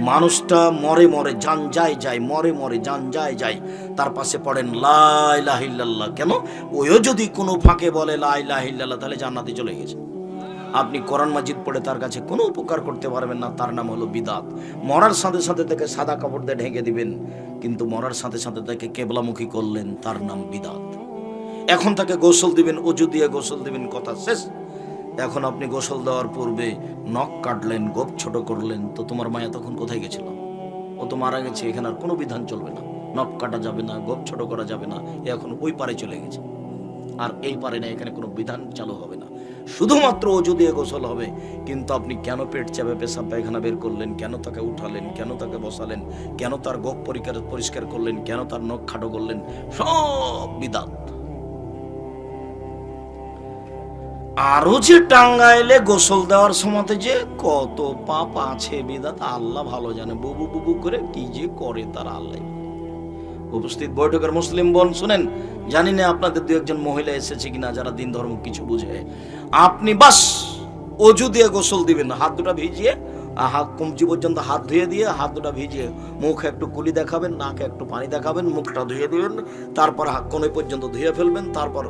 মানুষটা মরে মরে জান যায় যায়, মরে মরে জান যায় যায়, তার পাশে পড়েন লা ইলাহা ইল্লাল্লাহ। কেন? ওইও যদি কোনো ফাঁকে বলে লা ইলাহা ইল্লাল্লাহ, তাহলে জান্নাতে চলে গেছে। আপনি কোরআন মাজিদ পড়ে তার কাছে কোনো উপকার করতে পারবেন না, তার নাম হলো বিদাত। মরার সাথে সাথে তাকে সাদা কাপড় দিয়ে ঢেকে দিবেন, কিন্তু মরার সাথে সাথে তাকে কেবলামুখী করলেন, তার নাম বিদাত। এখন তাকে গোসল দিবেন, অজু দিয়ে গোসল দিবেন, কথা শেষ। এখন আপনি গোসল দেওয়ার পূর্বে নখ কাটলেন, গোপ ছোট করলেন, তো তোমার মায়া তখন কোথায় গেছিল? ও তো মারা গেছে, এখানে আর কোনো বিধান চলবে না, নখ কাটা যাবে না, গোপ ছোট করা যাবে না, এখন ওই পারে চলে গেছে, আর এই পারে না, এখানে কোনো বিধান চালু হবে না, শুধুমাত্র অজু দিয়ে গোসল হবে। কিন্তু আপনি কেন পেট চাপে পেশাব পায়খানা বের করলেন, কেন তাকে উঠালেন, কেন তাকে বসালেন, কেন তার গোপ পরিষ্কার করলেন, কেন তার নখ খাটো করলেন, সব বিদাত। আরো যে টাঙ্গাইলে গোসল দেওয়ার সময় যে কত পাপ আছে বিদাত, আল্লাহ ভালো জানে। বুবু বুবু করে কি যে করে তার আল্লাহ। উপস্থিত বৈঠকের মুসলিম বোন শুনেন, জানি না আপনাদের দু একজন মহিলা এসেছে কিনা যারা দিন ধর্ম কিছু বুঝে। আপনি বাস অজু দিয়ে গোসল দিবেন, হাত দুটা ভিজিয়ে, হাত কমচি পর্যন্ত হাত ধুয়ে দিয়ে, হাত দুটা ভিজিয়ে মুখে একটু কুলি দেখাবেন, নাকে একটু পানি দেখাবেন, মুখটা ধুয়ে দিবেন, তারপর কোণে পর্যন্ত ধুয়ে ফেলবেন, তারপর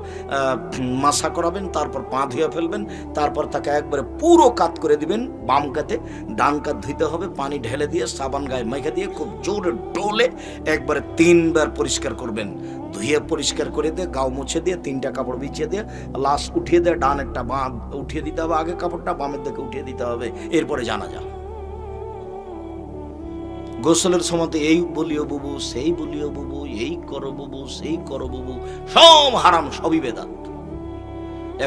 মাসা করাবেন, তারপর পা ধুয়ে ফেলবেন, তারপর তাকে একবারে পুরো কাত করে দিবেন। বাম কাতে ডান কাত ধুইতে হবে, পানি ঢেলে দিয়ে সাবান গায়ে মেখে দিয়ে খুব জোরে ডোলে একবারে 3 বার পরিষ্কার করবেন। ধুয়ে পরিষ্কার করে দিয়ে গাও মুছে দিয়ে 3টা কাপড় বিছিয়ে দিয়ে লাশ উঠিয়ে দিয়ে ডান একটা বাম উঠিয়ে দিতে হবে, আগে কাপড়টা বামের দিকে উঠিয়ে দিতে হবে, এরপরে জানাজা। গোসলের সময় এই বলিও বুবু, সেই বলিও বুবু, এই করো বুবু, সেই করো বুবু, সব হারাম, সবই বেদাত।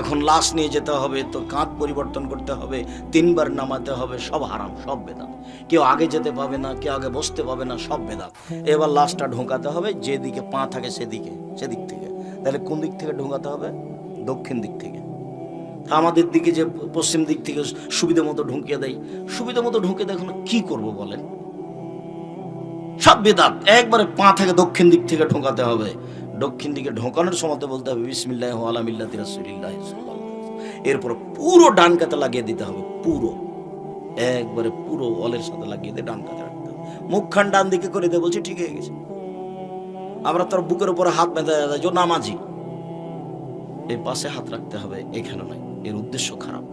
এখন লাশ নিয়ে যেতে হবে, তো কাঁধ পরিবর্তন করতে হবে, 3 বার নামাতে হবে, সব হারাম, সব বেদাত। কেউ আগে যেতে পাবে না, কেউ আগে বসতে পাবে না, সব বেদাত। এবার লাশটা ঢোকাতে হবে যেদিকে পা থাকে সেদিক থেকে। তাহলে কোন দিক থেকে ঢোকাতে হবে? দক্ষিণ দিক থেকে। আমাদের দিকে যে পশ্চিম দিক থেকে সুবিধা মতো ঢুকিয়ে দেয়, সুবিধা মতো ঢুকে দেখুন কি করব বলেন? সব বেদাত। একবারে পা থেকে দক্ষিণ দিক থেকে ঢোকাতে হবে। দক্ষিণ দিকে ঢোকানোর সময় বলতে হবে বিসমিল্লাহি ওয়া আলা মিল্লাতি রাসূলিল্লাহ সাল্লাল্লাহু আলাইহি ওয়াসাল্লাম। এরপর পুরো ডান কাতে লাগিয়ে দিতে হবে, পুরো একবারে পুরো অলের সাথে লাগিয়ে দিয়ে ডান কাতে রাখতে হবে। মুখখান ডান দিকে করে দিয়ে বলছি ঠিক হয়ে গেছে। আমরা তোর বুকের উপরে হাত বেঁধে দেয় যে নামাজি, এই পাশে হাত রাখতে হবে, এখানে নয়, এর উদ্দেশ্য খারাপ।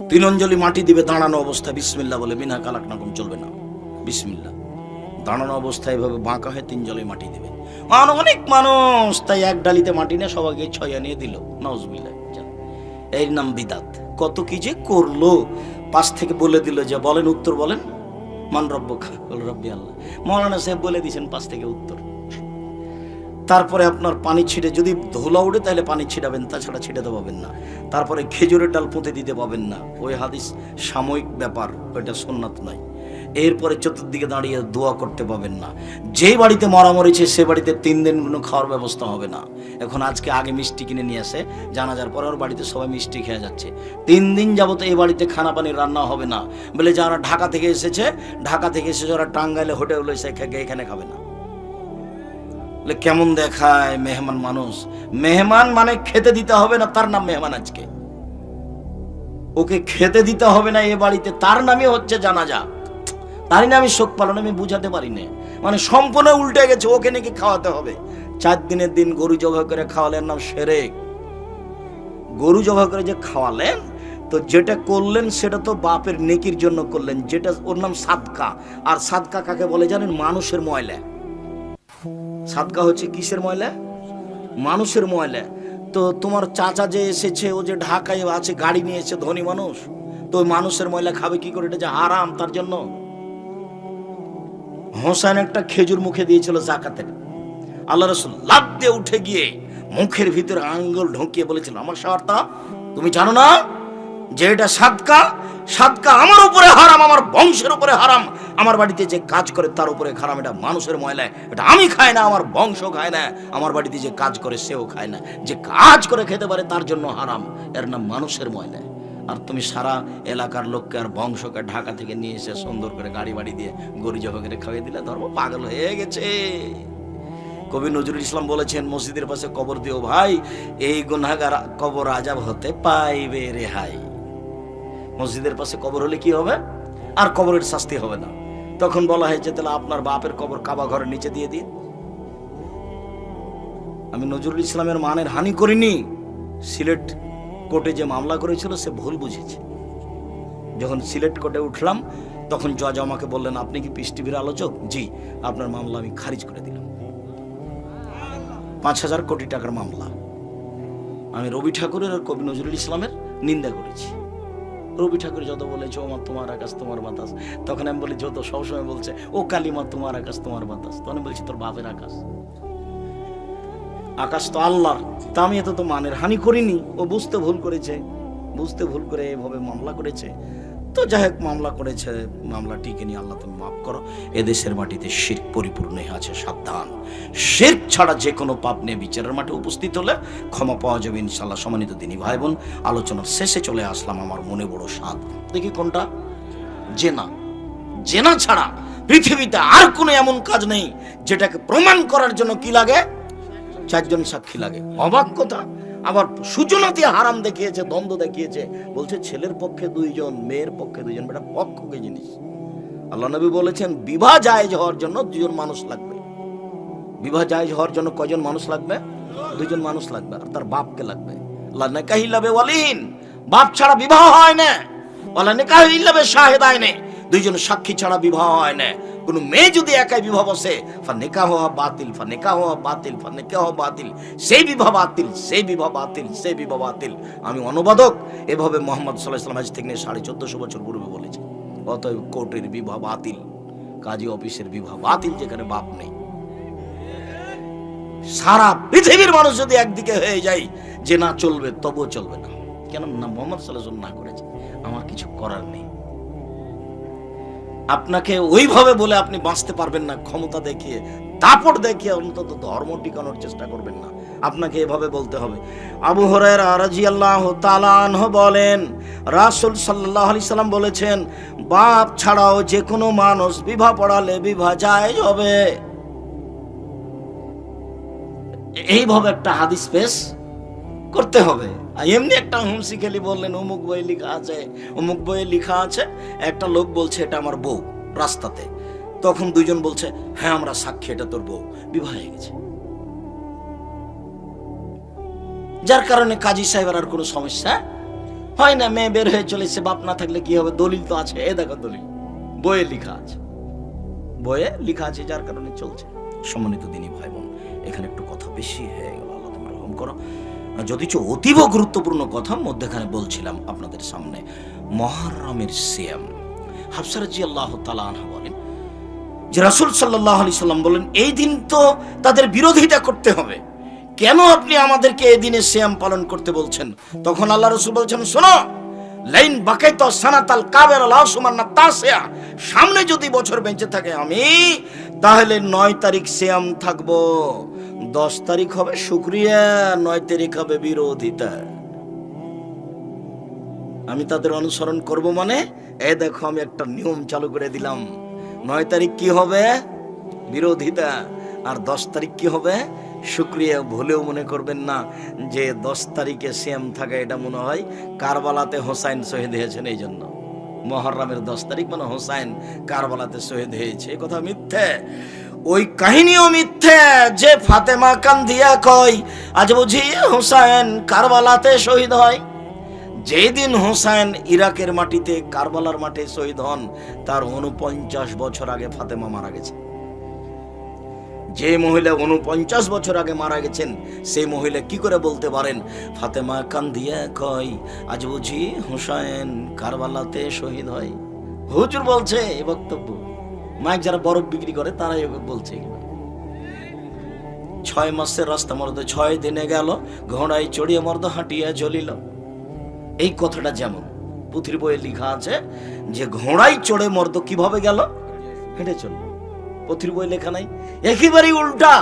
3 অঞ্জলি মাটি দিবে দাঁড়ানো অবস্থায়, বিসমিল্লাহ বলে, বিনা কালাকনাকম চলবে না, বিসমিল্লাহ। দাঁড়ানো অবস্থায় এভাবে বাঁকা হয়ে 3 জলে মাটি দেবে। অনেক মানুষ তাই এক ডালিতে মাটি নিয়ে সবাইকে ছয়া নিয়ে দিল, নাউজুবিল্লাহ। এর নাম বিদাত। কত কি যে করলো, পাশ থেকে বলে দিল যে বলেন উত্তর বলেন, মান রব্বুকা, বল রব্বি আল্লাহ। মৌলানা সাহেব বলে দিয়েছেন পাশ থেকে উত্তর। তারপরে আপনার পানি ছিটে, যদি ধুলা উঠে তাহলে পানি ছিটাবেন, তাছাড়া ছিটাতে পাবেন না। তারপরে খেজুরের ডাল পুঁতে দিতে পাবেন না, ওই হাদিস সাময়িক ব্যাপার, ওইটা সুন্নাত নয়। এরপরে চতুর্দিকে দাঁড়িয়ে দোয়া করতে পাবেন না। যেই বাড়িতে মরা মরেছে সে বাড়িতে 3 দিন কোনো খাওয়ার ব্যবস্থা হবে না। এখন আজকে আগে মিষ্টি কিনে নিয়ে আসে, জানাজার পরে ওর বাড়িতে সবাই মিষ্টি খেয়ে যাচ্ছে। 3 দিন যাবত এই বাড়িতে খানা পানি রান্না হবে না, বলে যারা ঢাকা থেকে এসেছে ওরা টাঙ্গাইলে হোটেল এসে এখানে খাবে না। কেমন দেখায় মেহমান মানুষ। মেহমান মানে খেতে দিতে হবে না, তার নাম মেহমান। আজকে ওকে খেতে দিতে হবে না এ বাড়িতে, তার নামই হচ্ছে জানাজা, তারই নামই শোক পালন। আমি বুঝাতে পারি না, মানে সম্পূর্ণ উল্টে গেছে। ওকে নাকি খাওয়াতে হবে। 4 দিনের দিন গরু জবাই করে খাওয়ালেন, নাম শিরক। গরু জবাই করে যে খাওয়ালেন, তো যেটা করলেন সেটা তো বাপের নেকির জন্য করলেন, যেটা ওর নাম সাদকা। আর সাদকা কাকে বলে জানেন? মানুষের ময়লা। সাদকা হচ্ছে কিসের ময়লা? মানুষের ময়লা। তো তোমার চাচা যে এসেছে, ও যে ঢাকায় আছে, গাড়ি নিয়ে এসে, ধনী মানুষ, তো মানুষের ময়লা খাবে কি করে? এটা যে হারাম, তার জন্য। হোসেন একটা খেজুর মুখে দিয়েছিল জাকাতের। আল্লাহ রাসূল লাফ দিয়ে উঠে গিয়ে মুখের ভিতরে আঙ্গুল ঢুকিয়ে বলেছিল, আমার সারতা, তুমি জানো না যে এটা সাদকা? সাদকা আমার উপরে হারাম, আমার বংশের উপরে হারাম। আমার বাড়িতে যে কাজ করে তার উপরে হারাম। এটা মানুষের ময়লা, এটা আমি খাই না, আমার বংশ খায় না, আমার বাড়িতে যে কাজ করে সেও খায় না। যে কাজ করে খেতে পারে তার জন্য হারাম, এর নাম মানুষের ময়লা। আর তুমি সারা এলাকার লোককে আর বংশকে ঢাকা থেকে নিয়ে এসে সুন্দর করে গাড়ি বাড়ি দিয়ে গরু জবাই করে খাইয়ে দিলে, ধর্ম পাগল হয়ে গেছে। কবি নজরুল ইসলাম বলেছেন, মসজিদের পাশে কবর দিও ভাই, এই গুনাহগার কবর আযাব হতে পাইবে রেহাই। মসজিদের পাশে কবর হলে কি হবে? আর কবরের শাস্তি হবে না। তখন বলা হয়েছে তাহলে আপনার বাপের কবর কাবা ঘরের নিচে দিয়ে দিন। আমি নজরুল ইসলামের মানের হানি করিনি। সিলেট কোর্টে যে মামলা করেছিল সে ভুল বুঝেছে। যখন সিলেট কোর্টে উঠলাম তখন জজ আমাকে বললেন, আপনি কি পিস টিভির আলোচক? জি। আপনার মামলা আমি খারিজ করে দিলাম। 5,000 কোটি টাকার মামলা। আমি রবি ঠাকুরের আর কবি নজরুল ইসলামের নিন্দা করেছি। রবি ঠাকুর যত বলেছে ও মা তোমার আকাশ তোমার বাতাস, তখন আমি বলি যত সবসময় বলছে ও কালিমা তোমার আকাশ তোমার বাতাস, তখন বলছি তোর বাপের আকাশ, আকাশ তো আল্লাহর। তা আমি এত তো মানের হানি করিনি। ও বুঝতে ভুল করেছে, বুঝতে ভুল করে এভাবে মামলা করেছে। তো যাই হোক মামলা করেছে, মামলা টিকে নিয়ে আল্লাহ তুমি মাফ করো। এদেশের মাটিতে শিরক পরিপূর্ণ আছে, সাবধান। শিরক ছাড়া যে কোনো পাপ নিয়ে বিচারের মাঠে উপস্থিত হলে ক্ষমা পাওয়া যাবে ইনশাল্লাহ। সম্মানিত দিনী ভাই বোন, আলোচনার শেষে চলে আসলাম। আমার মনে বড় স্বাদ, দেখি কোনটা? জেনা। জেনা ছাড়া পৃথিবীতে আর কোনো এমন কাজ নেই যেটাকে প্রমাণ করার জন্য কি লাগে? 4 জন সাক্ষী লাগে। অবাক কথা। আবার সূচনাতে হারাম দেখিয়েছে, দ্বন্দ্ব দেখিয়েছে, বলছে ছেলের পক্ষে 2 জন, মেয়ের পক্ষে 2 জন। বেটা পক্ষ কি জিনিস? আল্লাহ নবী বলেছেন বিবাহ জায়েজ হওয়ার জন্য 2 জন মানুষ লাগবে। বিবাহ জায়েজ হওয়ার জন্য কয়জন মানুষ লাগবে? 2 জন মানুষ লাগবে, আর তার বাপকে লাগবে। লা নিকাহ ইল্লা বিওয়ালিন, বাপ ছাড়া বিবাহ হয় না। ওয়ালা নিকাহ ইল্লা বিশাহিদাইন, 2 জন সাক্ষী ছাড়া বিবাহ হয় না। কোন মেয়ে যদি একাই বিবাহ বসে, ফানিকাহ বাতিল, ফানিকাহ বাতিল, ফানিকাহ বাতিল, সেই বিবাহ বাতিল, সেই বিবাহ বাতিল, সেই বিবাহ বাতিল। আমি অনুবাদক, এভাবে মুহাম্মদ সাল্লাল্লাহু আলাইহি ওয়াসাল্লাম আজ থেকে 1450 বছর পূর্বে বলেছি। অতএব কোর্টের বিবাহ বাতিল, কাজী অফিসের বিবাহ বাতিল, যেখানে বাপ নেই। সারা পৃথিবীর মানুষ যদি একদিকে হয়ে যায় যে না চলবে, তবুও চলবে না। কেন না? মুহাম্মদ সাল্লাল্লাহু আলাইহি ওয়াসাল্লাম না করেছে, আমার কিছু করার নেই। আপনাকে ওইভাবে বলে আপনি বাঁচতে পারবেন না। ক্ষমতা দেখিয়ে, দাপট দেখিয়ে অন্তত ধর্ম টিকানোর চেষ্টা করবেন না। আপনাকে এভাবে বলতে হবে। আবু হুরায়রা রাদিয়াল্লাহু তাআলা আনহু বলেন, রাসূল সাল্লাল্লাহু আলাইহি সাল্লাম বলেছেন, বাপ ছাড়াও যে কোনো মানুষ বিবাহ পড়ালে বিবাহ জায়েজ হবে। এইভাবে একটা হাদিস পেশ করতে হবে। এমনি একটা হুমসি খেলি বললেন অমুক বইয়ে লেখা আছে, অমুক বইয়ে লেখা আছে। একটা লোক বলছে এটা আমার বউ রাস্তাতে, তখন 2 জন বলছে হ্যাঁ আমরা সাক্ষী এটা তোর বউ, বিবাহ হয়ে গেছে। যার কারণে কাজী সাহেবের আর কোনো সমস্যা হয় না। মেয়ে বের হয়ে চলেছে, বাপ না থাকলে কি হবে? দলিল তো আছে, এ দেখো দলিল, বইয়ে লেখা আছে, বইয়ে লেখা আছে, যার কারণে চলছে। সম্মানিত দিনী ভাই বোন, এখানে একটু কথা বেশি হয়ে গেল, আল্লাহ তোমরা রহম করো। যদিচ অতীব গুরুত্বপূর্ণ কথা মধ্যখানে বলছিলাম আপনাদের সামনে, মুহররমের সিয়াম। হাফসা রাদিয়াল্লাহু তাআলা আনহা বলেন যে রাসূল সাল্লাল্লাহু আলাইহি সাল্লাম বলেন, এই দিন তো তাদের বিরোধিতা করতে হবে, কেন আপনি আমাদেরকে এই দিনে সিয়াম পালন করতে বলছেন? তখন আল্লাহ রাসূল বলছেন, শোনো, লাইন বাকাইতা সানাতাল কাবের লা সুমান্না তাসিয়া, সামনে যদি বছর বেঁচে থাকে আমি, তাহলে 9 তারিখ সিয়াম থাকবো, 10 তারিখ হবে শুকরিয়া, 9 তারিখ হবে বিরোধিতা। আমি তাদের অনুসরণ করব মানে, এই দেখো আমি একটা নিয়ম চালু করে দিলাম। 9 তারিখ কি হবে? বিরোধিতা। আর 10 তারিখ কি হবে? শুকরিয়া। ভুলেও মনে করবেন না যে 10 তারিখে সিয়াম থাকা এটা মনে হয় কারবালাতে হোসাইন শহীদ হয়েছেন এই জন্য। মুহররমের 10 তারিখ মানে হোসাইন কারবালাতে শহীদ হয়েছে, এই কথা মিথ্যে। ওই কাহিনীও মিথ্যে যে ফাতেমা কান্দিয়া কয় আজ বুঝি হোসাইন কারবালাতে শহীদ হয়। যেদিন হোসাইন ইরাকের মাটিতে কারবালার মাঠে শহীদ হন, তার 49 বছর আগে ফাতেমা মারা গেছে। যে মহিলা 49 বছর আগে মারা গেছেন, সেই মহিলা কি করে বলতে পারেন ফাতেমা কান্দিয়া কয় আজ বুঝি হোসাইন কারবালাতে শহীদ হয়? হুজুর বলছে এই বক্তব্য। মাইক যারা বরফ বিক্রি করে তারাই বলছে। 6 মাসের রাস্তা মর্দ 6 দিনে গেল, ঘোড়ায় চড়িয়ে মর্দ হাঁটিয়া চলিল। এই কথাটা যেমন পুথির বইয়ে লেখা আছে যে ঘোড়ায় চড়ে মর্দ কিভাবে গেল? হেঁটে চলল। পুথির বই লেখা নাই, একেবারেই উল্টা।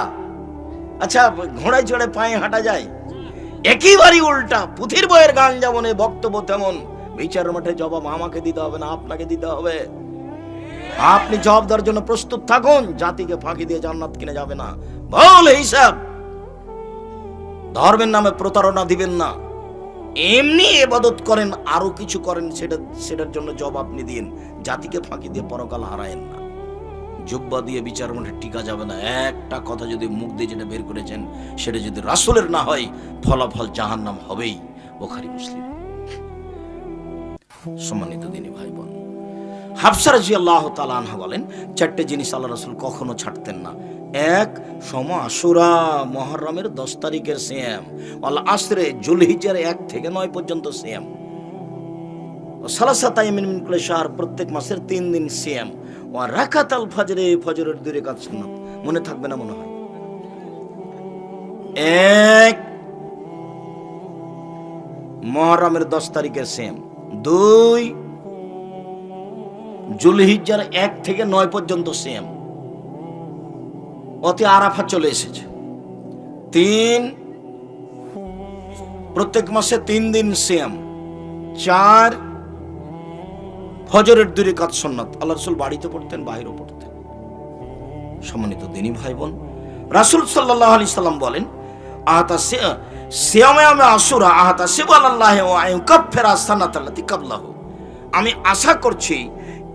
আচ্ছা, ঘোড়ায় চড়ে পায়ে হাঁটা যায়? একেবারেই উল্টা। পুথির বইয়ের গান যেমন, বক্তব্য তেমন। বিচার মাঠে জবাব আমাকে দিতে হবে না, আপনাকে দিতে হবে। আপনি জবাব দেওয়ার জন্য প্রস্তুত থাকুন। জাতিকে ফাঁকি দিয়ে জান্নাত কিনে যাবে না, বল হিসাব। ধর্মের নামে প্রতারণা দিবেন না। এমনি ইবাদত করেন, আরো কিছু করেন, সেটার জন্য জবাব আপনি দিন। জাতিকে ফাঁকি দিয়ে পরকাল হারায়েন না। জুব্বা দিয়ে বিচার মাঠে টিকা যাবে না। একটা কথা যদি মুখ দিয়ে যেটা বের করেছেন সেটা যদি রাসূলের না হয়, ফলাফল জাহান্নাম হবেই। বুখারী মুসলিম। সম্মানিত দিনী ভাই বোন, হাফসা রাদিয়াল্লাহু তাআলা আনহা বলেন, চারটে জিনিস আল্লাহ রাসূল কখনো ছাড়তেন না। এক, সম আশুরা, মুহররমের 10 তারিখের সিয়াম। ওয়াল আসরে, যুলহিজ্জার 1 থেকে 9 পর্যন্ত সিয়াম। সালাসাত আইয়ামিন মিন কুল্লি শাহর, প্রত্যেক মাসের 3 দিন সিয়াম। ওয়া রাকাতাল ফজরে, ফজরের 2 রাকাত সুন্নাত। মনে থাকবে না মনে হয়? এক, মুহররমের 10 তারিখের সিয়াম। 2, যুলহিজ্জার 1 থেকে 9 পর্যন্ত সিয়াম। অতি আরাফা চলে এসেছে। 3, প্রত্যেক মাসে 3 দিন সিয়াম। 4, ফজরের 2 রাকাত সুন্নাত। আল্লাহ রাসূল বাড়িতে পড়তেন, বাইরেও পড়তেন। সম্মানিত দ্বীনী ভাই বোন, রাসূল সাল্লাল্লাহু আলাইহি সাল্লাম বলেন, আহাতা সিয়ামে আশুরা আহাতা সিবাল্লাহি ওয়া ইউকাফিরা সানাতাল্লাতি ক্বাবলাহু। আমি আশা করছি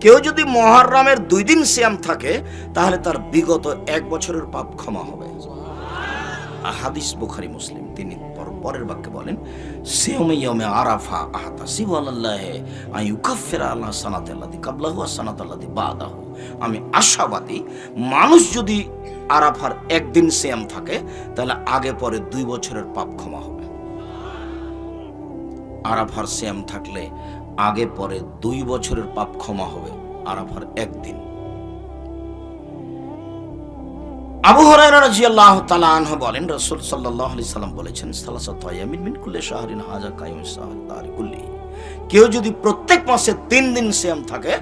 কেউ যদি মুহররমের 2 দিন সিয়াম থাকে তাহলে তার বিগত 1 বছরের পাপ ক্ষমা হবে। হাদিস বুখারী মুসলিম। তিনি পরের বাক্যে বলেন, সিয়ামে ইয়ামে আরাফা আহাতা সিবাল্লাহি ওয়া ইউকাফিরা আল্লাহ সানাতাল্লাতি ক্বাবলাহু ওয়া সানাতাল্লাতি বাদাহু। আমি আশাবাদী মানুষ যদি আরাফার 1 দিন সিয়াম থাকে তাহলে আগে পরে 2 বছরের পাপ ক্ষমা হবে। আরাফার সিয়াম থাকলে আগে পরে 2 বছরের পাপ ক্ষমা হবে আরাফার 1 দিন। আবু হুরায়রা রাদিয়াল্লাহু তাআলা আনহু বলেন, রাসূল সাল্লাল্লাহু আলাইহি সাল্লাম বলেছেন, সালাসাতু আইয়ামিন মিন কুল্লি শাহরিন হাজা কায়ুমুস সাহরি কুল্লি। কেউ যদি প্রত্যেক মাসে 3 দিন সিয়াম থাকে,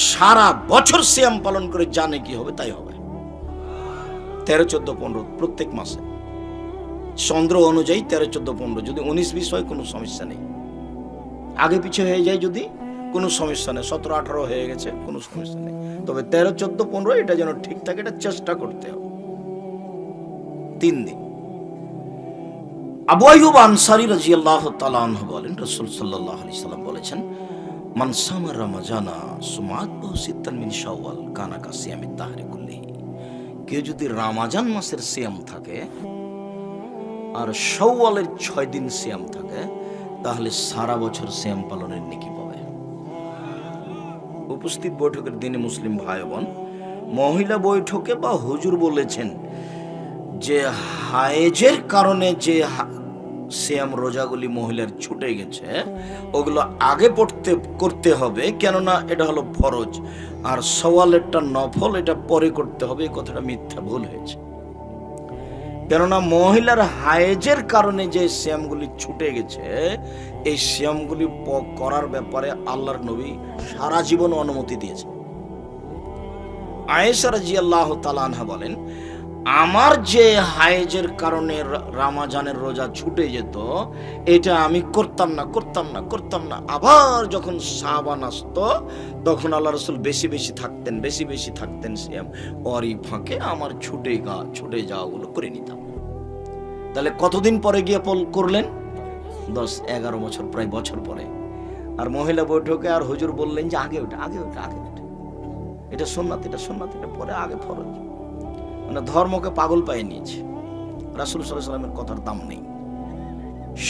সারা বছর সিয়াম পালন করে জানে কি হবে তাই হবে। 13, 14, 15 প্রত্যেক মাসে, চন্দ্র অনুযায়ী 13, 14, 15। যদি 19, 20 হয় কোনো সমস্যা নেই। আগে পিছে হয়ে যায় যদি কোনো সমস্যা নেই। 17, 18 হয়ে গেছে কোনো সমস্যা নেই। তবে 13, 14, 15 এটা যেন ঠিক থাকে, এটা চেষ্টা করতে হবে। 3 দিন। আবু আইয়ুব আনসারী রাদিয়াল্লাহু তাআলা আনহু বলেন, রাসূল সাল্লাল্লাহু আলাইহি সাল্লাম বলেছেন, মান সামা রমাজানা সুমাতহু সিত্তান মিন শাওয়াল কানা কাসিয়ামিদ দাহরি কুল্লিহি। কেউ যদি রমজান মাসের সিয়াম থাকে আর শাওয়ালের 6 দিন সিয়াম থাকে তাহলে সারা বছর সিয়াম পালনের নেকি পাবে। উপস্থিত বৈঠকের দিনে মুসলিম ভাই বোন, মহিলা বৈঠকে বা হুজুর বলেছেন যে হায়েজের কারণে যে সিয়াম রোজাগুলি মহিলার ছুটে গেছে ওগুলো আগে করতে হবে, কেননা এটা হলো ফরজ, আর সওয়ালেরটা নফল, এটা পরে করতে হবে। এই কথাটা মিথ্যা, ভুল হয়েছে। কেননা মহিলার হায়েজের কারণে যে সিয়ামগুলি ছুটে গেছে এই সিয়ামগুলি করার ব্যাপারে আল্লাহর নবী সারা জীবন অনুমতি দিয়েছে। আয়েশা রাদিয়াল্লাহু তাআলা আনহা বলেন, আমার যে হায়েজের কারণে রমজানের রোজা ছুটে যেত এটা আমি করতাম না। আবার যখন শাবান আসতো তখন আল্লাহ রাসূল বেশি বেশি থাকতেন সিয়াম। ওরই ফাঁকে আমার ছুটে যাওয়াগুলো করে নিতাম। তাহলে কতদিন পরে গিয়ে করলেন? 10-11 বছর, প্রায় বছর পরে। আর মহিলা বৈঠকে আর হুজুর বললেন যে আগে ওটা, এটা সুন্নাত, এটা পরে, আগে ফরজ। মানে ধর্মকে পাগল পায়ে নিয়েছে। রাসূল সাল্লাল্লাহু আলাইহি সাল্লামের কথার দাম নেই।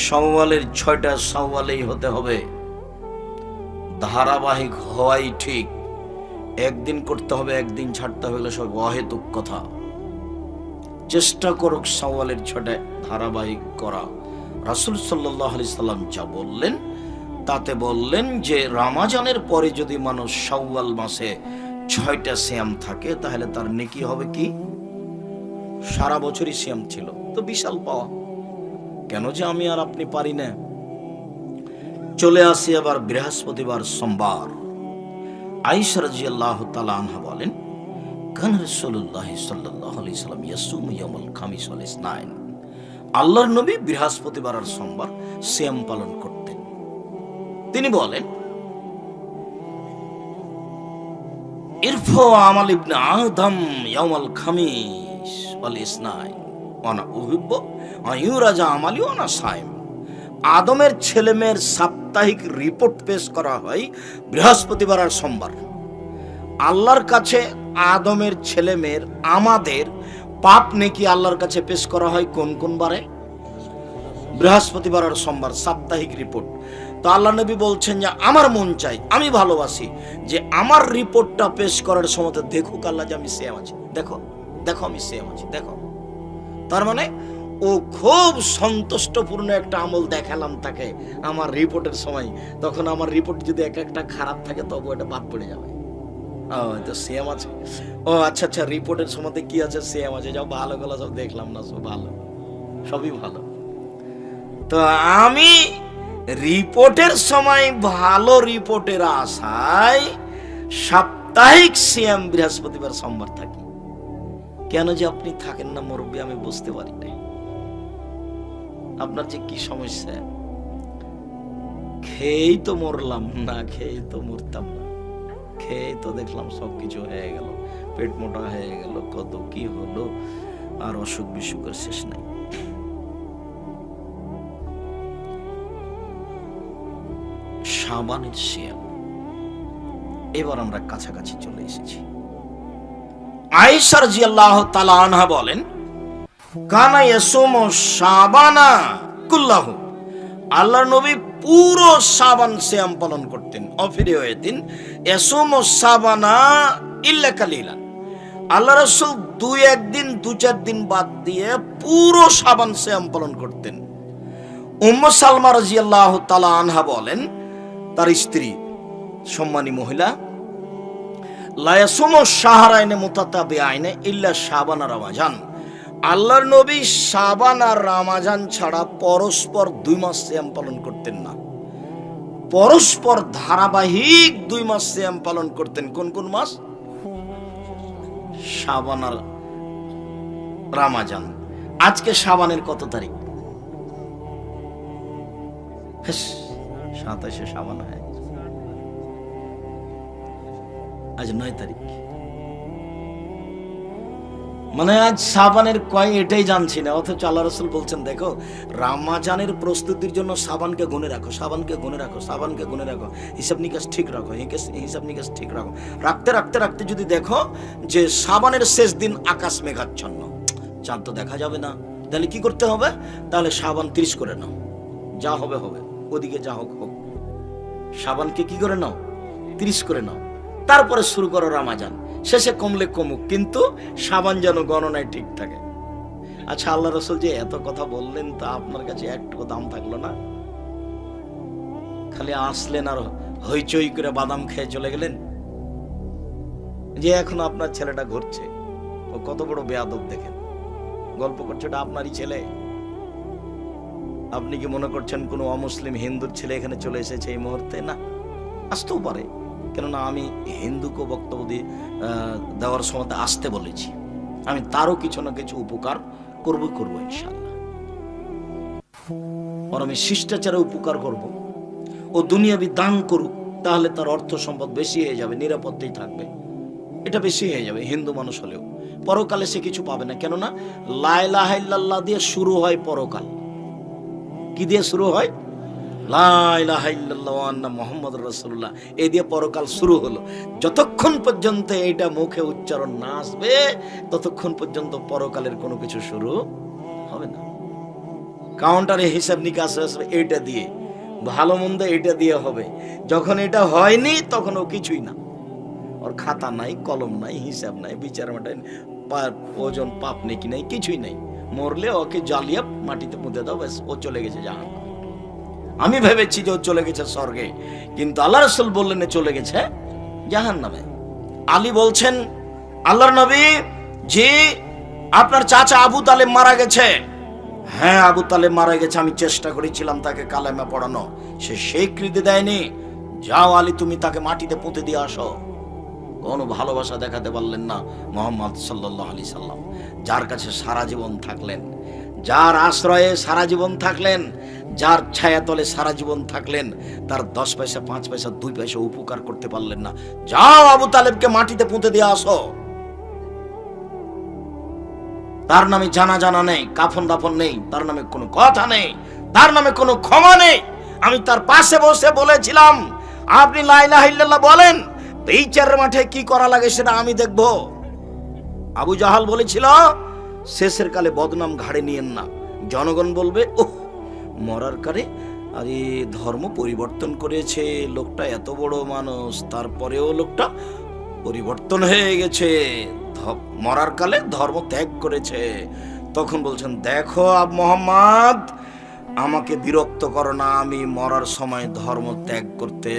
শাওয়ালের 6টা শাওয়ালেই হতে হবে, ধারাবাহিক হওয়াই ঠিক। একদিন করতে হবে, একদিন ছাড়তে হবে, সব অহেতুক কথা। চেষ্টা করুক শাওয়ালের 6টা ধারাবাহিক করা। রাসূল সাল্লাল্লাহু আলাইহি সাল্লাম যা বললেন তাতে বললেন যে রমজানের পরে যদি মানুষ শাওয়াল মাসে 6টা সিয়াম থাকে তাহলে তার নেকি হবে কি? সারা বছরই সিয়াম ছিল। তো বিশাল পাওয়া। কেন যে আমি আর আপনি পারি না। চলে আসি আবার বৃহস্পতিবার, সোমবার। আয়েশা রাদিয়াল্লাহু তাআলা আনহা বলেন, কান রাসূলুল্লাহ সাল্লাল্লাহু আলাইহি সাল্লাম ইয়াসুমু ইয়াউমাল খামিস ওয়াল ইসনাইন। আল্লাহর নবী বৃহস্পতিবার আর সোমবার সিয়াম পালন করতেন। তিনি বলেন, ইরফা আমাল ইবনে আদম ইয়াউমাল খামিস ওয়াল ইসনাইন ওয়ানা উহিব্বু আন ইউরাজা আমালি ওয়ানা সাইম। আদমের ছেলেমেয়ের সাপ্তাহিক রিপোর্ট পেশ করা হয় বৃহস্পতিবার আর সোমবার। আল্লাহর কাছে আদমের ছেলে মেয়ের আমাদের পাপ নেকি আল্লাহর কাছে পেশ করা হয় কোন কোন বারে? বৃহস্পতিবার আর সোমবার, সাপ্তাহিক রিপোর্ট। তো আল্লাহ নবী বলছেন যে আমার মন চাই, আমি ভালোবাসি যে আমার রিপোর্টটা পেশ করার সময় দেখুক আল্লাহ যে আমি সেম আছি, দেখো দেখো আমি সেম আছি, দেখো। তার মানে ও খুব সন্তুষ্টপূর্ণ একটা আমল দেখালাম তাকে আমার রিপোর্টের সময়, তখন আমার রিপোর্ট যদি এক একটা খারাপ থাকে তবু এটা বাদ পড়ে যাবে। ও তো সেম আছে, ও আচ্ছা আচ্ছা, রিপোর্টের সময় কি আছে? সেম আছে, যাও ভালো গলা সব দেখলাম না, সব ভালো, সবই ভালো। তো আমি রিপোর্টের সময় ভালো রিপোর্টের আশায় সাপ্তাহিক সিয়াম বৃহস্পতিবার সোমবার থাকি। কেন যে আপনি থাকেন না মুরব্বী আমি বুঝতে পারি না। আপনার যে কি সমস্যা? খেয়েই তো মরলাম, না খেয়েই তো মরতাম না, খেয়ে তো দেখলাম সবকিছু হয়ে গেল, পেট মোটা হয়ে গেল, কত কি হলো, আর অসুখ বিসুখের শেষ নাই। শাবানের সিয়াম, এবার আমরা কাছাকাছি চলে এসেছি। আয়েশা রাদিয়াল্লাহু তাআলা আনহা বলেন, কানা ইয়াসুমু শাবানা কুল্লাহু, আল্লাহর নবী পুরো শাবান সিয়াম পালন করতেন। অফিরিয়াতিন ইয়াসুমু শাবানা ইল্লা কালিলান, আল্লাহ রাসূল 2-1 দিন 2-4 দিন বাদ দিয়ে পুরো শাবান সিয়াম পালন করতেন। উম্মু সালমা রাদিয়াল্লাহু তাআলা আনহা বলেন, তার স্ত্রী সম্মানী মহিলা, লা ইয়াসুমু শাহরাইনে মুতাতাবিআইনে ইল্লা শাবান আর রমাজান, আল্লাহর নবী শাবান আর রমাজান ছাড়া পরস্পর 2 মাস সিয়াম পালন করতেন না। পরস্পর ধারাবাহিক 2 মাস সিয়াম পালন করতেন। কোন কোন মাস? শাবান আর রমাজান। আজকে শাবানের কত তারিখ? 27 শাবান হয়, আজ 9 তারিখ। মানে আজ শাবানের কয় এটাই জানছি না, অথচ আল্লাহ রাসূল বলছেন দেখো রমাজানের প্রস্তুতির জন্য শাবানকে গুনে রাখো, শাবানকে গুনে রাখো, শাবানকে গুনে রাখো, হিসাব নিকাশ ঠিক রাখো, হিসাব নিকাশ ঠিক রাখো। রাখতে রাখতে রাখতে যদি দেখো যে শাবানের শেষ দিন আকাশ মেঘাচ্ছন্ন, চাঁদ তো দেখা যাবে না, তাহলে কি করতে হবে? তাহলে শাবান 30 করে নাও, যা হবে হবে, ওদিকে যা হোক হোক, শাবানকে কি করে নাও? 30 করে নাও। তারপরে শুরু করো রমাজান, শেষে কমলে কমুক, কিন্তু শাবান যেন গণনায় ঠিক থাকে। আচ্ছা, আল্লাহ রাসূল যে এত কথা বললেন, তা আপনার কাছে একটু দাম থাকলো না? খালি আসলেন আর হইচই করে বাদাম খেয়ে চলে গেলেন। যে এখন আপনার ছেলেটা ঘুরছে, ও কত বড় বেয়াদব দেখেন, গল্প করছে, এটা আপনারই ছেলে। আপনি কি মনে করছেন কোনো অমুসলিম হিন্দুর ছেলে এখানে চলে এসেছে এই মুহূর্তে? না, আসতেও পারে, কেননা আমি হিন্দুকে বক্তব্য দেওয়ার সময় আসতে বলেছি, আমি তারও কিছু না কিছু উপকার করবো ইনশাআল্লাহ। আর আমি শিষ্টাচারে উপকার করব। ও দুনিয়াবি দান করুক, তাহলে তার অর্থ সম্পদ বেশি হয়ে যাবে, নিরাপত্তাই থাকবে, এটা বেশি হয়ে যাবে। হিন্দু মানুষ হলেও পরকালে সে কিছু পাবে না, কেননা লা ইলাহা ইল্লাল্লাহ দিয়ে শুরু হয় পরকাল। কি দিয়ে শুরু হয়? লা ইলাহা ইল্লাল্লাহ ওয়া আন্না মুহাম্মাদুর রাসূলুল্লাহ, এই দিয়ে পরকাল শুরু হলো। যতক্ষণ পর্যন্ত এইটা মুখে উচ্চারণ না আসবে, ততক্ষণ পর্যন্ত পরকালের কোনো কিছু শুরু হবে না। কাউন্টারে হিসাব নিকাশ আসবে এইটা দিয়ে, ভালো মন্দ এইটা দিয়ে হবে। যখন এটা হয়নি তখন ও কিছুই না, ওর খাতা নাই, কলম নাই, হিসাব নাই, বিচার মাটাই, ওজন পাপ নেকি নাই, কিছুই নাই। মরলে ওকে জ্বালিয়ে মাটিতে পুঁতে দাও, ব্যাস, ও চলে গেছে জাহান্নামে। আমি ভেবেছি যে ও চলে গেছে স্বর্গে, কিন্তু আল্লাহ রাসূল বললেন চলে গেছে জাহান্নামে। আলী বলছেন, আল্লাহর নবী, জি আপনার চাচা আবু তালেব মারা গেছে। হ্যাঁ, আবু তালেব মারা গেছে, আমি চেষ্টা করেছিলাম তাকে কালেমা পড়ানো, সে স্বীকৃতি দেয়নি। যাও আলী, তুমি তাকে মাটিতে পুঁতে দিয়ে আসো। কোনো ভালোবাসা দেখাতে পারলেন না মুহাম্মদ সাল্লাল্লাহু আলাইহি সাল্লাম, যার কাছে সারা জীবন থাকলেন, যার আশ্রয়ে সারা জীবন থাকলেন, যার ছায়াতলে সারা জীবন থাকলেন, তার 10 পয়সা 5 পয়সা 2 পয়সা উপকার করতে পারলেন না। যাও আবু তালেবকে মাটিতে পুঁতে দিয়ে আসো। তার নামে জানা নেই, কাফন দাফন নেই, তার নামে কোনো কথা নেই, তার নামে কোনো ক্ষমা নেই। আমি তার পাশে বসে বলেছিলাম, আপনি লা ইলাহা ইল্লাল্লাহ বলেন, বিচারের মাঠে কি করা লাগে সেটা আমি দেখব। আবু জাহাল বলেছিল শেষের কালে বদনাম ঘাড়ে নিয়েন না, জনগণ বলবে ওহ মরার কালে আরে ধর্ম পরিবর্তন করেছে লোকটা, এত বড় মানুষ তারপরেও লোকটা পরিবর্তন হয়ে গেছে, মরার কালে ধর্ম ত্যাগ করেছে। তখন বলছেন দেখো মোহাম্মদ আমাকে বিরক্ত করো না, আমি মরার সময় ধর্ম ত্যাগ করতে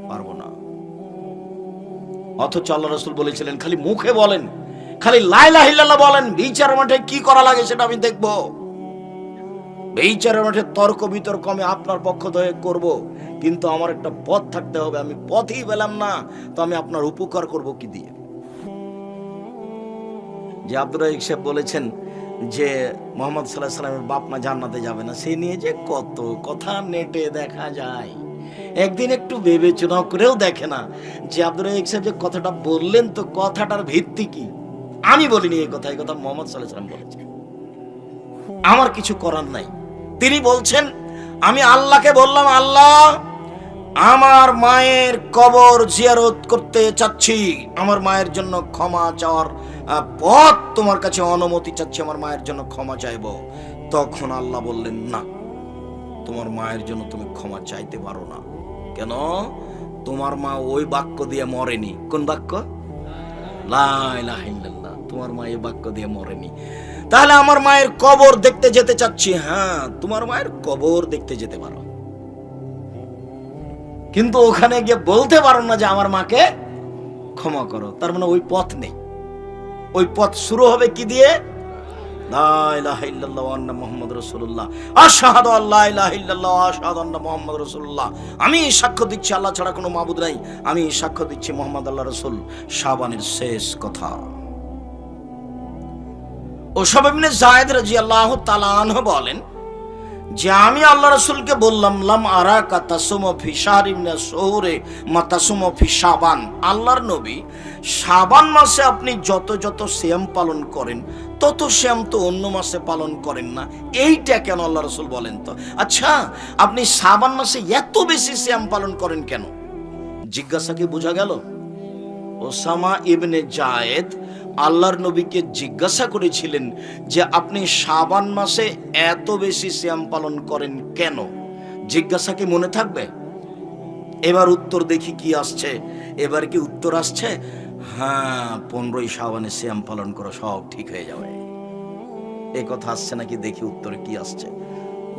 পারবো না। অথচ আল্লাহ রাসূল বলেছিলেন খালি মুখে বলেন, খালি লা ইলাহা ইল্লাল্লাহ বলেন, বিচার মাঠে কি করা লাগে সেটা আমি দেখব। বিচারের মাঠে তর্ক বিতর্ক আমি আপনার পক্ষ থেকে করব, কিন্তু আমার একটা পথ থাকতে হবে। আমি পথই পেলাম না তো আমি আপনার উপকার করব কি দিয়ে? যে আব্দুর রাজ্জাক সাহেব বলেছেন যে মুহাম্মদ সাল্লাল্লাহু আলাইহি সাল্লামের বাপ মা জান্নাতে যাবে না, সে নিয়ে যে কত কথা নেটে দেখা যায়, একদিন একটু বিবেচনা করেও দেখে না যে আব্দুর রাজ্জাক সাহেব যে কথাটা বললেন তো কথাটার ভিত্তি কি। আমি বলিনি এই কথা, এই কথা মুহাম্মদ সাল্লাল্লাহু আলাইহি সাল্লাম বলেছেন। আমার কিছু করার নাই। তিনি বলছেন আমি আল্লাহকে বললাম আল্লাহ আমার মায়ের কবর জিয়ারত করতে চাচ্ছি, আমার মায়ের জন্য ক্ষমা চাওয়ার পথ তোমার কাছে অনুমতি চাচ্ছি, আমার মায়ের জন্য ক্ষমা চাইব। তখন আল্লাহ বললেন না, তোমার মায়ের জন্য তুমি ক্ষমা চাইতে পারো না। কেন? তোমার মা ওই বাক্য দিয়ে মরেনি। কোন বাক্য? লা ইলাহা ইল্লাল্লাহ। তোমার মা এই বাক্য দিয়ে মরেনি। তাহলে আমার মায়ের কবর দেখতে যেতে চাচ্ছি। হ্যাঁ তোমার মায়ের কবর দেখতে যেতে পারো, কিন্তু ওখানে গিয়ে বলতে পারো না যে আমার মাকে ক্ষমা করো। তার মানে ওই পথ নেই। ওই পথ শুরু হবে কি দিয়ে? লা ইলাহা ইল্লাল্লাহ ওয়া আন্না মুহাম্মাদুর রাসূলুল্লাহ, আশহাদু আল্লা ইলাহা ইল্লাল্লাহ ওয়া আশহাদু আন্না মুহাম্মাদুর রাসূলুল্লাহ। আমি সাক্ষ্য দিচ্ছি আল্লাহ ছাড়া কোনো মাবুদ নাই, আমি সাক্ষ্য দিচ্ছি মুহাম্মদ আল্লাহর রাসূল। শাবানের শেষ কথা। ওসামা ইবনে যায়েদ রাদিয়াল্লাহু তাআলা আনহু বলেন যে আমি আল্লাহ রাসূলকে বললাম লাম আরাকা তাসুমু ফি শাহরি মিনাশ শুহুরে মা তাসুমু ফি শাবান। আল্লাহর নবী শাবান মাসে আপনি যত যত সিয়াম পালন করেন তত সিয়াম তো অন্য মাসে পালন করেন না, এইটা কেন আল্লাহ রাসূল বলেন তো? আচ্ছা আপনি শাবান মাসে এত বেশি সিয়াম পালন করেন কেন? জিজ্ঞাসা কি বোঝা গেল? ওসামা ইবনে যায়েদ আল্লাহর নবীকে জিজ্ঞাসা করেছিলেন যে আপনি শাবান মাসে এত বেশি সিয়াম পালন করেন কেন? জিজ্ঞাসা কি মনে থাকবে? এবার উত্তর দেখি কি আসছে। এবার কি উত্তর আসছে? হ্যাঁ 15ই শাবানে সিয়াম পালন করো সব ঠিক হয়ে যাবে। এই কথা আসছে নাকি? দেখি উত্তরে কি আসছে।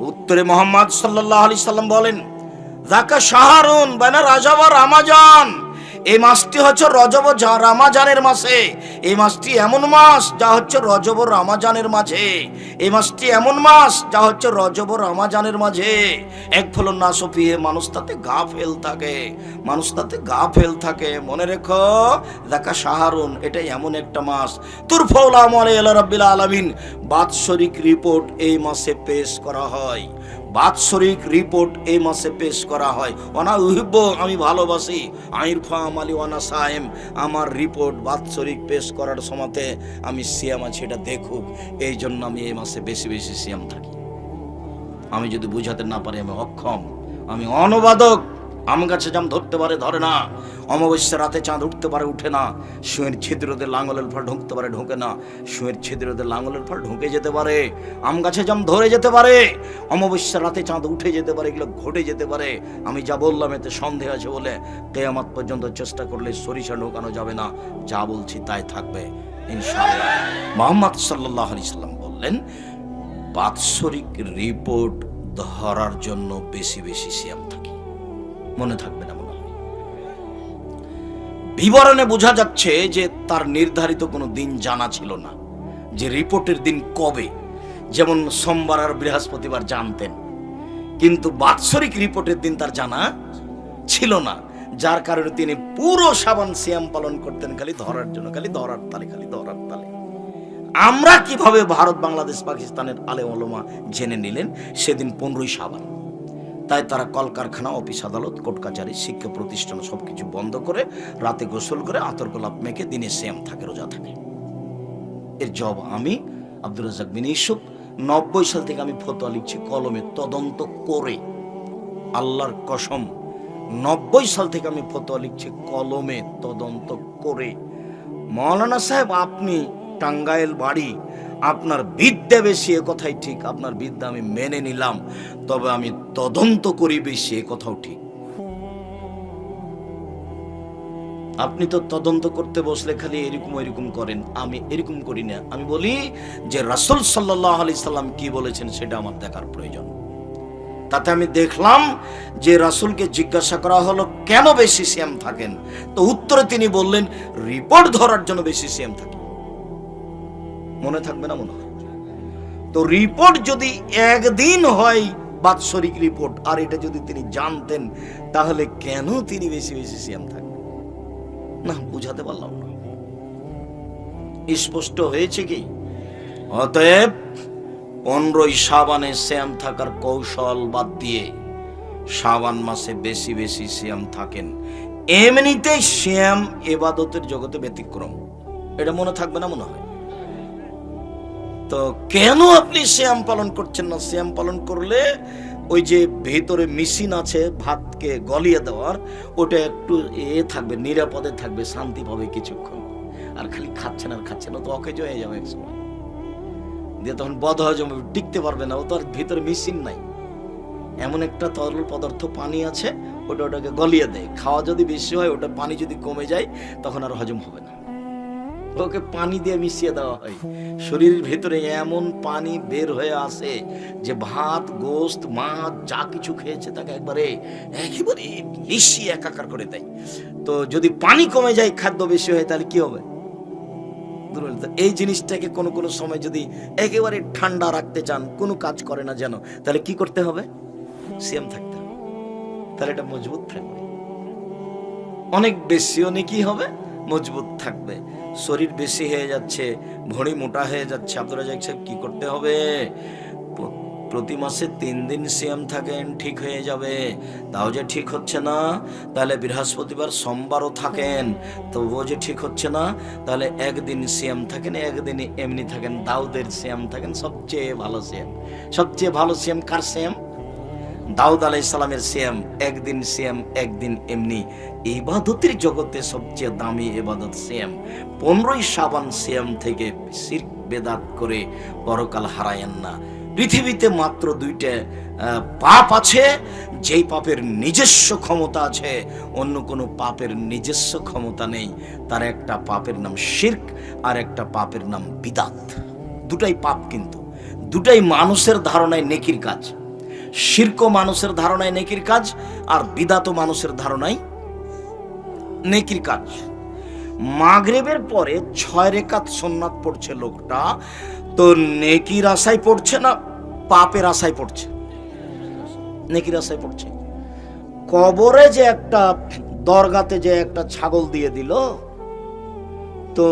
উত্তরে মুহাম্মদ সাল্লাল্লাহু আলাইহি সাল্লাম বলেন যাকা শাহরুন বাইনা রাজব ওয়া রমাজান। এই মাসটি হচ্ছে রজব ও রমাজানের মাসে। এই মাসটি এমন মাস যা হচ্ছে রজব ও রমাজানের মাঝে। এই মাসটি এমন মাস যা হচ্ছে রজব ও রমাজানের মাঝে। এক ফলন না সফিয়ে মানুষ তাতে গাফেল থাকে, মানুষ তাতে গাফেল থাকে। মনে রেখো দেখা শাহরুন, এটা এমন একটা মাস তুরফাউল আমাল ইলা রাব্বিল আলামিন। বাৎসরিক রিপোর্ট এই মাসে পেশ করা হয়। বাৎসরিক রিপোর্ট এই মাসে পেশ করা হয়। ওয়ানা উহিব্বু, আমি ভালোবাসি, আইরফা আমালি ওয়ানা সায়েম, আমার রিপোর্ট বাৎসরিক পেশ করার সময়তে আমি সিয়াম আছি এটা দেখুক, এই জন্য আমি এই মাসে বেশি বেশি সিয়াম থাকি। আমি যদি বুঝাতে না পারি আমি অক্ষম, আমি অনুবাদক। আমার কাছে জাম ধরতে পারে ধরে না, অমাবস্যা রাতে চাঁদ উঠতে পারে উঠে না, শুঁয়ের ছিদ্রতে লাঙলের ফল ঢুকতে পারে ঢোকে না, শুঁয়ের ছিদ্রতে লাঙলের ফল ঢুকে যেতে পারে, আম গাছে জাম ধরে যেতে পারে, অমাবস্যা রাতে চাঁদ উঠে যেতে পারে, এগুলো ঘটে যেতে পারে। আমি যা বললাম এতে সন্দেহ আছে বলে কিয়ামত পর্যন্ত চেষ্টা করলে সরিষা ঢোকানো যাবে না, যা বলছি তাই থাকবে ইনশাআল্লাহ। মুহাম্মদ সাল্লাল্লাহু আলাইহি সাল্লাম বললেন বাৎসরিক রিপোর্ট ধরার জন্য বেশি বেশি সিয়াম থাকি। মনে থাকবে না মনে হয়। বিবরণে বোঝা যাচ্ছে যে তার নির্ধারিত কোনো দিন জানা ছিল না, যে রিপোর্টের দিন কবে। যেমন সোমবার আর বৃহস্পতিবার জানতেন, কিন্তু বাৎসরিক রিপোর্টের দিন তার জানা ছিল না, যার কারণে তিনি পুরো শাবান সিয়াম পালন করতেন খালি ধরার জন্য, খালি ধরার তালে, খালি ধরার তালে। আমরা কিভাবে ভারত বাংলাদেশ পাকিস্তানের আলেম ওলামা জেনে নিলেন সেদিন 15ই শাবান। তাই তারা কলকারখানা অফিস আদালত কোর্ট কাচারি শিক্ষা প্রতিষ্ঠান সবকিছু বন্ধ করে রাতে গোসল করে আতর গোলাপ মেখে দিনে সিয়াম থাকে, রোজা থাকে। এর জব আমি আব্দুর রাজ্জাক বিন ইউসুফ 90 সাল থেকে আমি ফতোয়া লিখছি কলমে তদন্ত করে। আল্লাহর কসম 90 সাল থেকে আমি ফতোয়া লিখছি কলমে তদন্ত করে। মৌলানা সাহেব আপনি টাঙ্গাইল বাড়ি, আপনার বিদ্যা বেশি, এ কথাই ঠিক, আপনার বিদ্যা আমি মেনে নিলাম, তবে আমি তদন্ত করি বেশি, এ কথাও ঠিক। আপনি তো তদন্ত করতে বসলে খালি এরকম ওইরকম করেন, আমি এরকম করি না। আমি বলি যে রাসূল সাল্লাল্লাহু আলাইহি সাল্লাম কি বলেছেন সেটা আমার দেখার প্রয়োজন। তাতে আমি দেখলাম যে রাসূলকে জিজ্ঞাসা করা হলো কেন বেশি সিয়াম থাকেন, তো উত্তরে তিনি বললেন রিপোর্ট ধরার জন্য বেশি সিয়াম থাকে। মনে থাকবে না? মনে হয়। তো রিপোর্ট যদি একদিন হয় বাৎসরিক রিপোর্ট, আর এটা যদি তিনি জানতেন, তাহলে কেন তিনি বেশি বেশি সিয়াম থাকবেন? না, বুঝাতে পারলাম না। স্পষ্ট হয়েছে কি? অতএব 15 শাবানে সিয়াম থাকার কৌশল বাদ দিয়ে শাবান মাসে বেশি বেশি সিয়াম থাকেন। এমনিতেই সিয়াম ইবাদতের জগতে ব্যতিক্রম, এটা মনে থাকবে না? মনে হয়। তো কেন আপনি সিয়াম পালন করছেন না? সিয়াম পালন করলে ওই যে ভেতরে মেশিন আছে ভাতকে গলিয়ে দেওয়ার, ওটা একটু থাকবে, নিরাপদে থাকবে, শান্তি পাবে কিছুক্ষণ। আর খালি খাচ্ছেন আর খাচ্ছেন, ও তো অকেজ হয়ে যাবে এক সময়, দিয়ে তখন বদহজম টিকতে পারবে না। ও তো আর ভিতরে মেশিন নাই, এমন একটা তরল পদার্থ পানি আছে, ওটাকে গলিয়ে দেয়। খাওয়া যদি বেশি হয়, ওটা পানি যদি কমে যায়, তখন আর হজম হবে না। ওকে পানি দিয়ে মিশিয়ে দেওয়া হয়। শরীরের ভেতরে এমন পানি বের হয়ে আসে যে ভাত, গোস্ত, মাছ যা কিছু খেয়েছে তাকে একেবারে মিশিয়ে একাকার করে দেয়। তো যদি পানি কমে যায়, খাদ্য বেশি হয়, তাহলে কি হবে? এই জিনিসটাকে কোনো কোনো সময় যদি একেবারে ঠান্ডা রাখতে চান, কোনো কাজ করে না যেন, তাহলে কি করতে হবে? সিয়াম থাকতে হবে। তাহলে এটা মজবুত থাকবে, অনেক বেশিও নেকি হবে, মজবুত থাকবে। শরীর বেশি হয়ে যাচ্ছে, ভড়ি মোটা হয়ে যাচ্ছে, আব্দুর রাজ্জাক সাহেব কি করতে হবে? প্রতি মাসে 3 দিন সিয়াম থাকেন, ঠিক হয়ে যাবে। তাও যে ঠিক হচ্ছে না, তাহলে বৃহস্পতিবার সোমবারও থাকেন, তবুও যে ঠিক হচ্ছে না, তাহলে একদিন সিয়াম থাকেন, একদিন এমনি থাকেন। দাউদের সিয়াম থাকেন, সবচেয়ে ভালো সিয়াম। সবচেয়ে ভালো সিয়াম কার সিয়াম? দাউদ আলাইহিস সালামের সিয়াম। একদিন সিয়াম, একদিন এমনি। ইবাদতের জগতে সবচেয়ে দামি ইবাদত সিয়াম। 15 শাবান সিয়াম থেকে শিরক বেদাত করে পরকাল হারায়েন না। পৃথিবীতে মাত্র 2টা পাপ আছে, যেই পাপের নিজস্ব ক্ষমতা আছে, অন্য কোনো পাপের নিজস্ব ক্ষমতা নেই। তার একটা পাপের নাম শিরক, আর একটা পাপের নাম বিদাত। দুটাই পাপ, কিন্তু দুটাই মানুষের ধারণায় নেকির কাজ। শিরক মানুষের ধারণায় নেকির কাজ, আর বিদাত মানুষের ধারণায় নেকির কাজ। মাগরিবের পরে 6 রাকাত সুন্নাত পড়ছে লোকটা, তো নেকির আশায় পড়ছে না পাপের আশায় পড়ছে? নেকির আশায় পড়ছে। কবরে যে একটা দরগাতে যে একটা ছাগল দিয়ে দিল, তো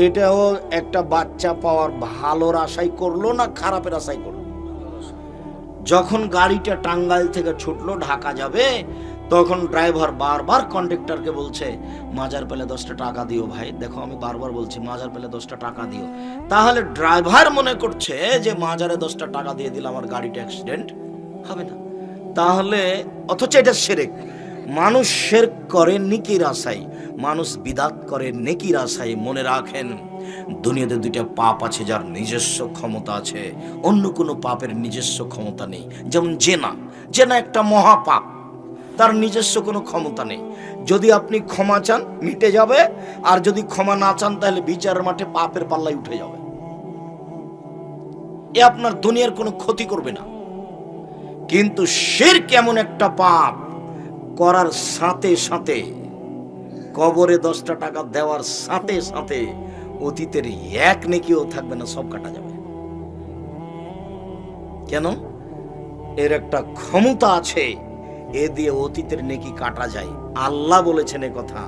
এটাও একটা বাচ্চা পাওয়ার ভালোর আশাই করলো না খারাপের আশাই করলো? যখন গাড়িটা টাঙ্গাইল থেকে ছুটলো ঢাকা যাবে, তখন ড্রাইভার বারবার কন্ডাক্টরকে বলছে মাজার পেলে 10টা টাকা দিও ভাই। দেখো, আমি বারবার বলছি মাজার পেলে 10টা টাকা দিও। তাহলে ড্রাইভার মনে করছে যে মাজারে 10টা টাকা দিয়ে দিলে আমার গাড়িটা অ্যাক্সিডেন্ট হবে না। তাহলে অথচ এটা শিরক। মানুষ শিরক করে নেকির আশায়, মানুষ বিদাত করে নেকির আশায়। মনে রাখেন, দুনিয়াতে 2টা পাপ আছে যার নিজস্ব ক্ষমতা আছে, অন্য কোনো পাপের নিজস্ব ক্ষমতা নেই। যেমন জেনা। জেনা একটা মহাপাপ, তার নিজস্ব কোনো ক্ষমতা নেই। যদি আপনি ক্ষমা চান মিটে যাবে, আর যদি ক্ষমা না চান তাহলে বিচারের মাঠে পাপের পাল্লায় উঠে যাবে। এ আপনার দুনিয়ার কোনো ক্ষতি করবে না। কিন্তু শিরক এমন একটা পাপ, করার সাথে সাথে, কবরে 10টা টাকা দেওয়ার সাথে সাথে অতীতের এক নেকিও থাকবে না, সব কাটা যাবে। কেন? এর একটা ক্ষমতা আছে, এ দিয়ে অতীতের নেকি কাটা যায়। আল্লাহ বলেছেন এ কথা।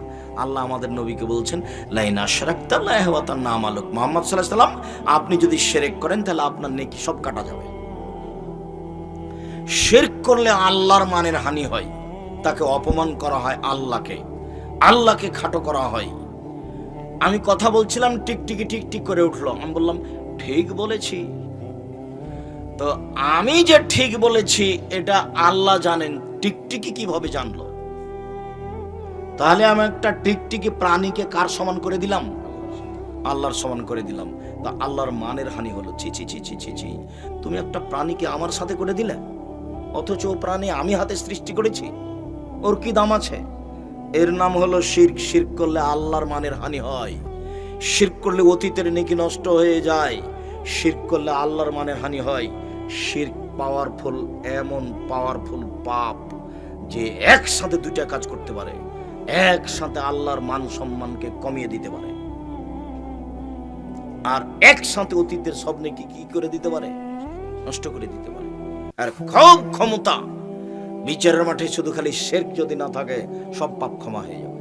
আল্লাহ আমাদের নবীকে বলছেন লাইন আশরাকতা লা ইয়াহবাতান্না আমালুক। মুহাম্মদ সাল্লাল্লাহু আলাইহি ওয়াসাল্লাম, আপনি যদি শিরক করেন তাহলে আপনার নেকি সব কাটা যাবে। শিরক করলে আল্লাহর মানের হানি হয়, তাকে অপমান করা হয়, আল্লাহকে খাটো করা হয়। আমি কথা বলছিলাম, টিকটিকি টিকটিক করে উঠলো। আমি বললাম ঠিক বলেছি। তো আমি যে ঠিক বলেছি এটা আল্লাহ জানেন, টিকটিকি কিভাবে জানলো? তাহলে আমি একটা টিকটিকি প্রাণীকে কার সমান করে দিলাম? আল্লাহর সমান করে দিলাম। তা আল্লাহর মানের হানি হলো। ছি ছি ছি ছি ছি ছি, তুমি একটা প্রাণীকে আমার সাথে করে দিলে, অথচ ও প্রাণী আমি হাতে সৃষ্টি করেছি, ওর কি দাম আছে? এর নাম হলো শিরক। শিরক করলে আল্লাহর মানের হানি হয়। শিরক করলে অতীতের নেকি নষ্ট হয়ে যায়। শিরক করলে আল্লাহর মানের হানি হয়। শিরক পাওয়ারফুল, এমন পাওয়ারফুল পাপ যে একসাথে দুইটা কাজ করতে পারে। একসাথে আল্লাহর মান সম্মানকে কমিয়ে দিতে পারে, আর একসাথে অতীতের সব নেকি কি করে দিতে পারে? নষ্ট করে দিতে পারে। আর খুব ক্ষমতা, বিচারের মাঠে শুধু খালি শিরক যদি না থাকে, সব পাপ ক্ষমা হয়ে যাবে।